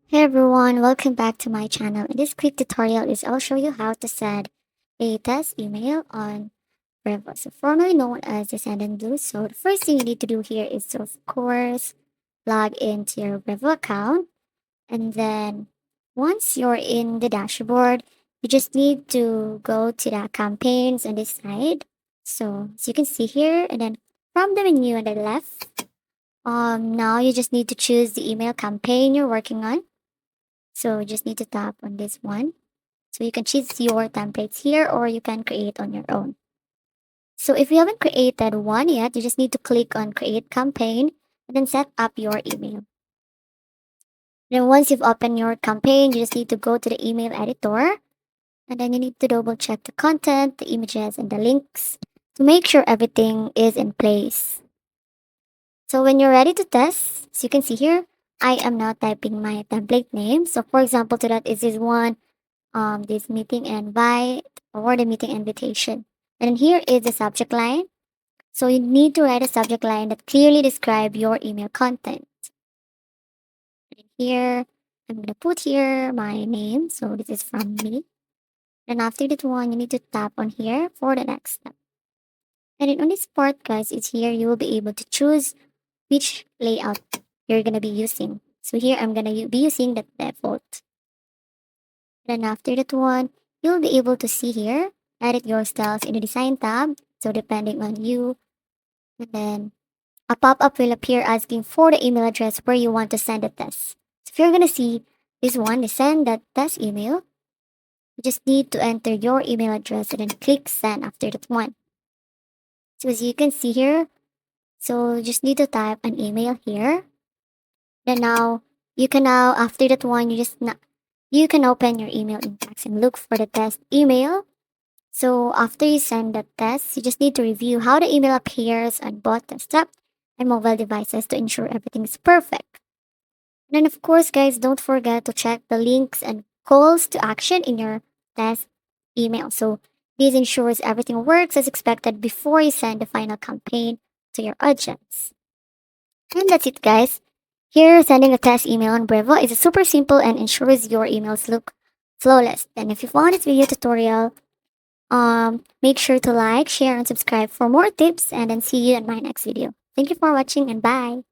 Hey everyone, welcome back to my channel. In this quick tutorial I'll show you how to send a test email on Brevo, so formerly known as the Send and Do. So the first thing you need to do here is to, of course, log into your Brevo account. And then once you're in the dashboard, you just need to go to the campaigns on this side. So as you can see here, and then from the menu on the left, now you just need to choose the email campaign you're working on. So you just need to tap on this one. So you can choose your templates here or you can create on your own. So if you haven't created one yet, you just need to click on create campaign and then set up your email. Then once you've opened your campaign, you just need to go to the email editor and then you need to double check the content, the images, and the links to make sure everything is in place. So when you're ready to test, as you can see here, I am now typing my template name. So for example, to that is this one, this meeting invite or the meeting invitation. And here is the subject line. So you need to write a subject line that clearly describe your email content. And here, I'm gonna put here my name. So this is from me. And after that one, you need to tap on here for the next step. And then on this part, guys, it's here you will be able to choose which layout you're gonna be using. So here I'm gonna be using the default. Then after that one, you'll be able to see here, edit your styles in the design tab. So depending on you, and then a pop-up will appear asking for the email address where you want to send the test. So if you're gonna see this one, the send that test email, you just need to enter your email address and then click send after that one. So as you can see here, so you just need to type an email here. Then now you can now after that one, you can open your email inbox and look for the test email. So after you send the test, you just need to review how the email appears on both desktop and mobile devices to ensure everything is perfect. And then of course, guys, don't forget to check the links and calls to action in your test email. So this ensures everything works as expected before you send the final campaign to your audience. And that's it, guys. Here, sending a test email on Brevo is super simple and ensures your emails look flawless. And if you found this video tutorial, make sure to like, share, and subscribe for more tips and then see you in my next video. Thank you for watching and bye.